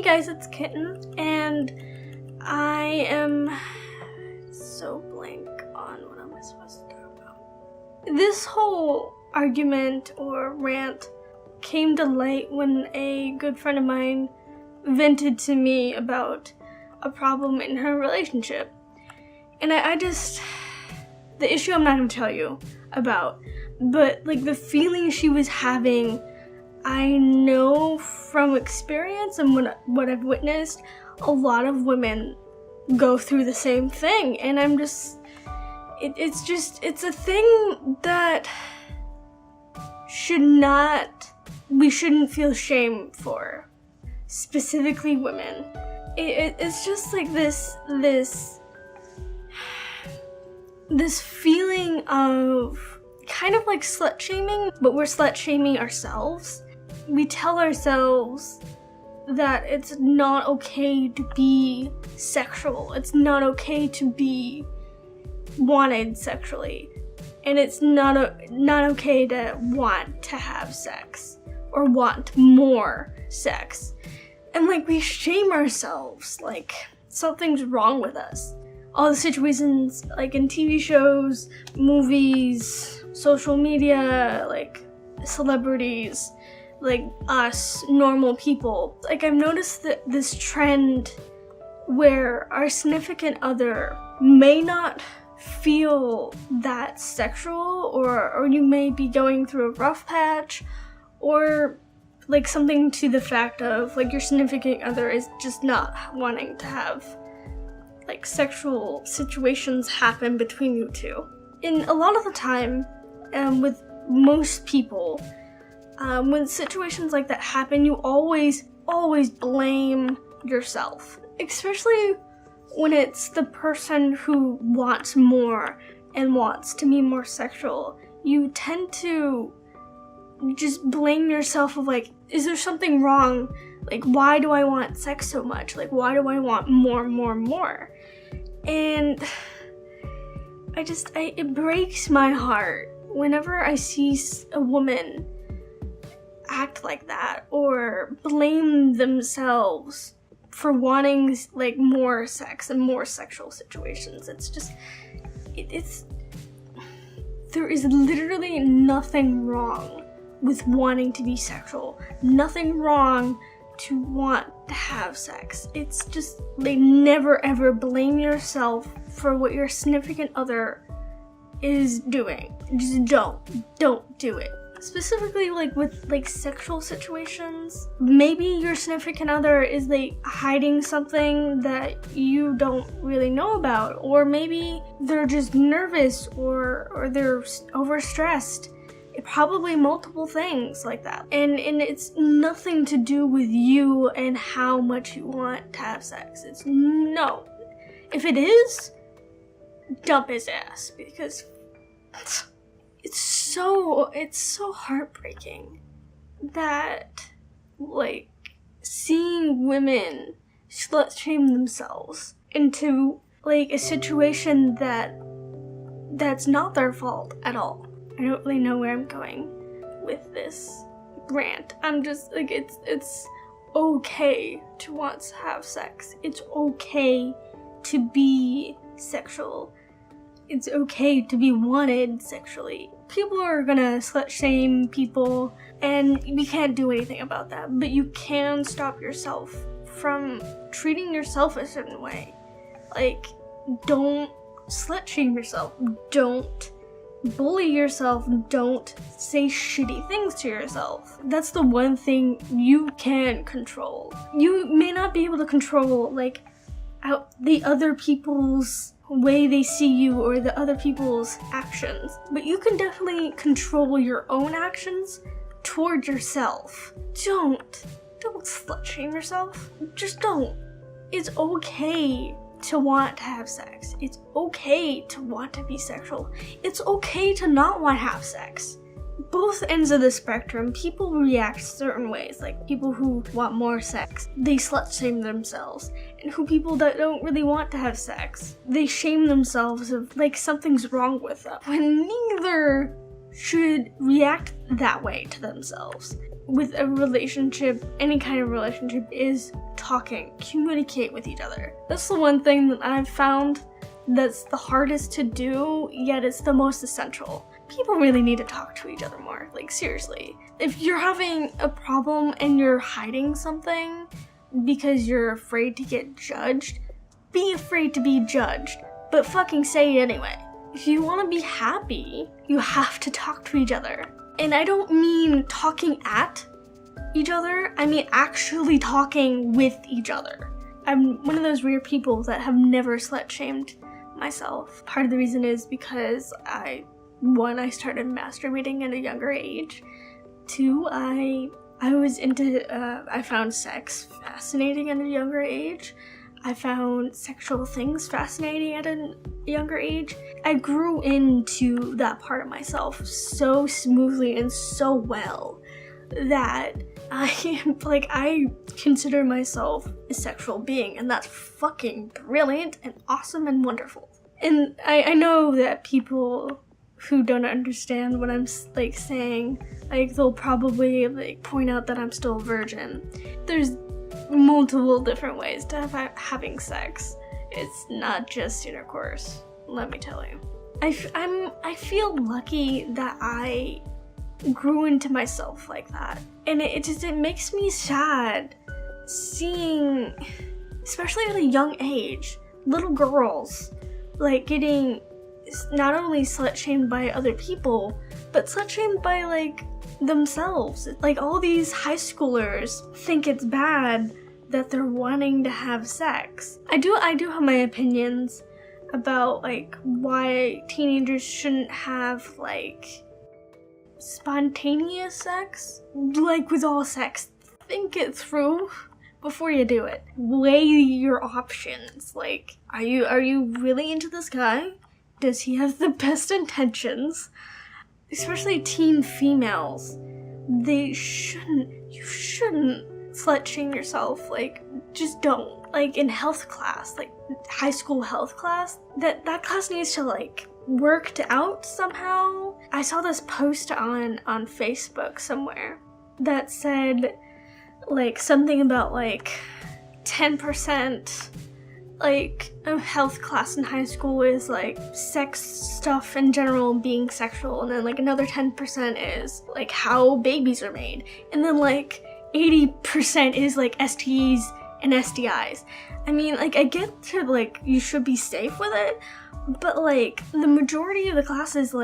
Hey guys, it's Kitten, and I am so blank on what am I supposed to talk about. This whole argument or rant came to light when a good friend of mine vented to me about a problem in her relationship. And I just, the issue I'm not going to tell you about, but like the feeling she was having, I know from experience and what I've witnessed, a lot of women go through the same thing. And I'm just, it's a thing that we shouldn't feel shame for, specifically women. It's just like this feeling of kind of like slut shaming, but we're slut shaming ourselves. We tell ourselves that it's not okay to be sexual. It's not okay to be wanted sexually. And it's not okay to want to have sex or want more sex. And like we shame ourselves, like something's wrong with us. All the situations like in TV shows, movies, social media, like celebrities, like us, normal people. Like I've noticed that this trend where our significant other may not feel that sexual, or you may be going through a rough patch, or like something to the fact of like your significant other is just not wanting to have like sexual situations happen between you two. And a lot of the time, with most people, when situations like that happen, you always blame yourself. Especially when it's the person who wants more and wants to be more sexual. You tend to just blame yourself of like, is there something wrong? Like, why do I want sex so much? Like, why do I want more? And it breaks my heart whenever I see a woman act like that or blame themselves for wanting like more sex and more sexual situations. It's just, there is literally nothing wrong with wanting to be sexual. Nothing wrong to want to have sex. It's just, like, never ever blame yourself for what your significant other is doing. Just don't do it. Specifically, like, with, like, sexual situations, maybe your significant other is, like, hiding something that you don't really know about, or maybe they're just nervous, or they're overstressed. Probably multiple things like that. And it's nothing to do with you and how much you want to have sex. It's no. If it is, dump his ass, because it's so heartbreaking that, like, seeing women slut shame themselves into, like, a situation that's not their fault at all. I don't really know where I'm going with this rant. I'm just, like, it's okay to want to have sex. It's okay to be sexual. It's okay to be wanted sexually. People are gonna slut shame people, and we can't do anything about that. But you can stop yourself from treating yourself a certain way. Like, don't slut shame yourself. Don't bully yourself. Don't say shitty things to yourself. That's the one thing you can control. You may not be able to control, like, the other people's way they see you or the other people's actions, but you can definitely control your own actions toward yourself. Don't slut shame yourself. Just don't. It's okay to want to have sex. It's okay to want to be sexual. It's okay to not want to have sex. Both ends of the spectrum, people react certain ways. Like, people who want more sex, they slut shame themselves. And people that don't really want to have sex, they shame themselves of, like, something's wrong with them. When neither should react that way to themselves. with a relationship, any kind of relationship, is talking, communicate with each other. That's the one thing that I've found that's the hardest to do, yet it's the most essential. People really need to talk to each other more, like seriously. If you're having a problem and you're hiding something because you're afraid to get judged, be afraid to be judged, but fucking say it anyway. If you want to be happy, you have to talk to each other. And I don't mean talking at each other, I mean actually talking with each other. I'm one of those weird people that have never slut-shamed myself. Part of the reason is because I started masturbating at a younger age. 2, I found sex fascinating at a younger age. I found sexual things fascinating at a younger age. I grew into that part of myself so smoothly and so well that I consider myself a sexual being, and that's fucking brilliant and awesome and wonderful. And I know that people who don't understand what I'm saying, they'll probably point out that I'm still a virgin. There's multiple different ways to having sex. It's not just intercourse, let me tell you. I feel lucky that I grew into myself like that, and it makes me sad seeing, especially at a young age, little girls getting not only slut-shamed by other people, but slut-shamed by themselves. All these high schoolers think it's bad that they're wanting to have sex. I do have my opinions about why teenagers shouldn't have spontaneous sex. With all sex, think it through before you do it. Weigh your options. Are you really into this guy? Does he have the best intentions? Especially teen females. You shouldn't slut-shame yourself. Just don't. In health class, high school health class, that class needs to worked out somehow. I saw this post on Facebook somewhere that said something about 10% a health class in high school is sex stuff in general, being sexual, and then another 10% is how babies are made, and then 80% is STEs and STIs. I mean, I get to you should be safe with it, but the majority of the classes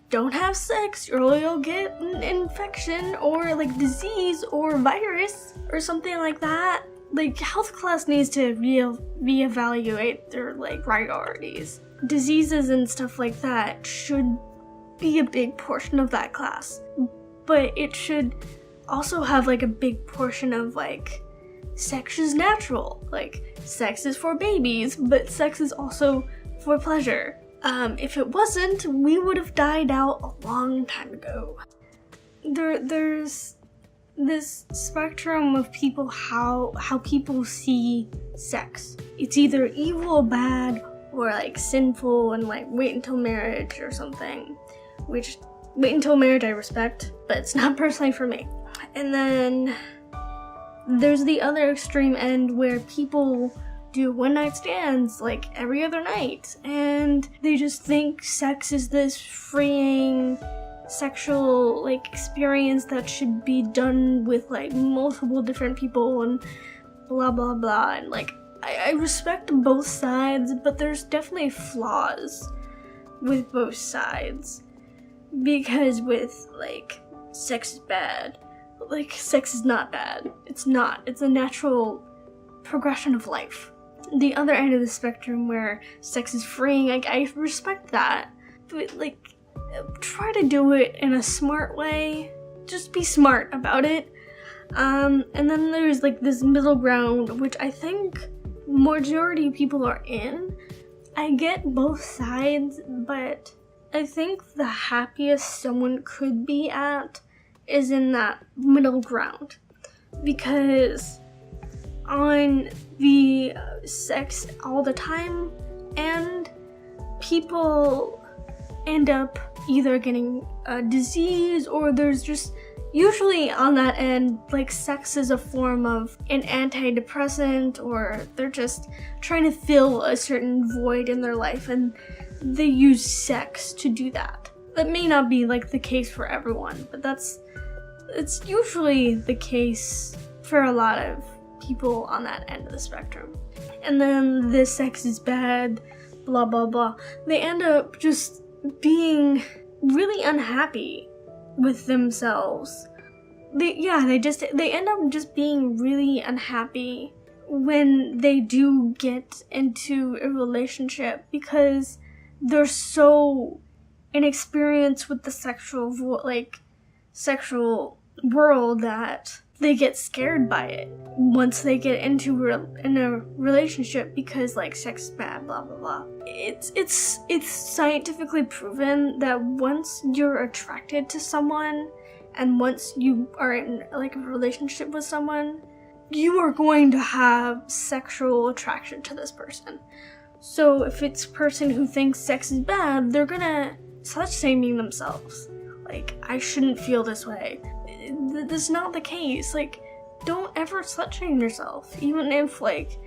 don't have sex or you'll get an infection or disease or virus or something like that. Health class needs to reevaluate their priorities. Diseases and stuff like that should be a big portion of that class, but it should also have a big portion of sex is natural. Sex is for babies, but sex is also for pleasure. If it wasn't, we would have died out a long time ago. There's this spectrum of people, how people see sex. It's either evil, bad, or sinful, and wait until marriage or something. Which, wait until marriage I respect, but it's not personally for me. And then there's the other extreme end where people do one-night stands every other night, and they just think sex is this freeing sexual experience that should be done with multiple different people and blah blah blah. And I respect both sides, but there's definitely flaws with both sides, because with sex is bad, sex is not bad. It's not. It's a natural progression of life. The other end of the spectrum where sex is freeing, I respect that, but try to do it in a smart way. Just be smart about it. And then there's this middle ground, which I think majority of people are in. I get both sides, but I think the happiest someone could be at is in that middle ground, because on the sex all the time, and people end up either getting a disease, or there's just usually on that end, like sex is a form of an antidepressant, or they're just trying to fill a certain void in their life and they use sex to do that. That may not be like the case for everyone, but it's usually the case for a lot of people on that end of the spectrum. And then this sex is bad, blah blah blah. They end up just being really unhappy with themselves. They end up just being really unhappy when they do get into a relationship, because they're so inexperienced with the sexual world that they get scared by it once they get into in a relationship, because like sex is bad, blah blah blah. It's scientifically proven that once you're attracted to someone and once you are in like a relationship with someone, you are going to have sexual attraction to this person. So if it's a person who thinks sex is bad, they're gonna slut shaming themselves. Like, I shouldn't feel this way. That's not the case. Like, don't ever slut shame yourself, even if like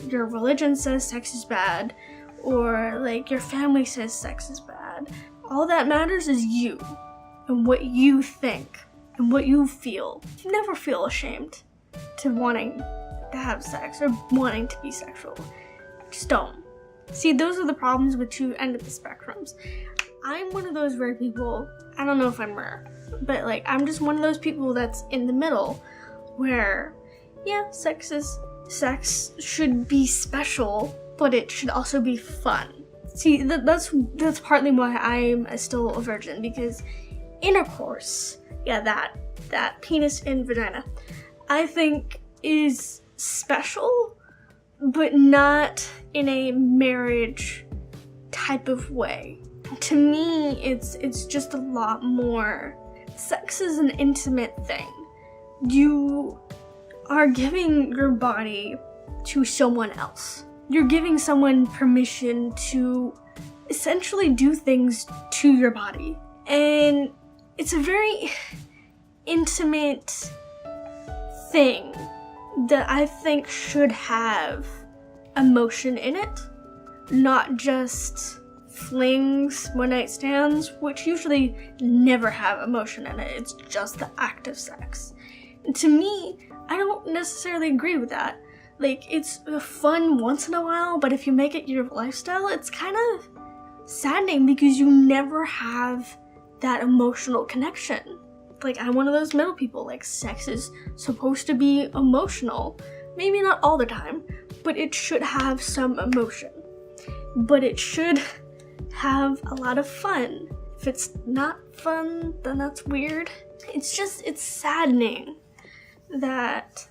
your religion says sex is bad, or like your family says sex is bad. All that matters is you and what you think and what you feel. You never feel ashamed to wanting to have sex or wanting to be sexual. Just don't. See, those are the problems with two ends of the spectrums. I'm one of those rare people. I don't know if I'm rare, but like I'm just one of those people that's in the middle, where yeah, sex should be special, but it should also be fun. See, that's partly why I'm still a virgin, because intercourse, yeah, that penis and vagina, I think is special, but not in a marriage type of way. To me, it's just a lot more. Sex is an intimate thing. You are giving your body to someone else. You're giving someone permission to essentially do things to your body. And it's a very intimate thing that I think should have emotion in it, not just flings, one-night stands, which usually never have emotion in it. It's just the act of sex. And to me, I don't necessarily agree with that. Like, it's fun once in a while, but if you make it your lifestyle, it's kind of saddening because you never have that emotional connection. Like, I'm one of those middle people. Like, sex is supposed to be emotional. Maybe not all the time, but it should have some emotion. But it should have a lot of fun. If it's not fun, then that's weird. It's saddening that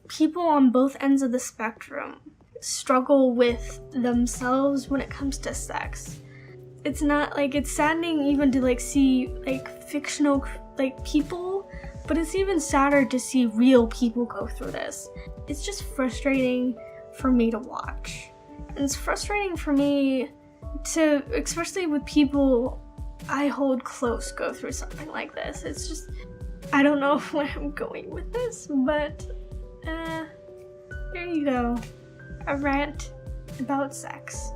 people on both ends of the spectrum struggle with themselves when it comes to sex. It's not like, it's saddening even to like see like fictional like people, but it's even sadder to see real people go through this. It's just frustrating for me to watch. And it's frustrating for me to, especially with people I hold close, go through something like this. It's just, I don't know where I'm going with this, but there you go. A rant about sex.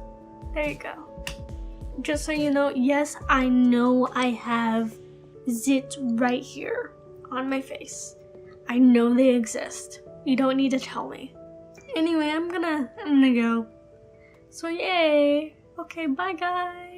There you go. Just so you know, yes, I know I have zits right here on my face. I know they exist. You don't need to tell me. Anyway, I'm gonna go. So yay. Okay, bye guys.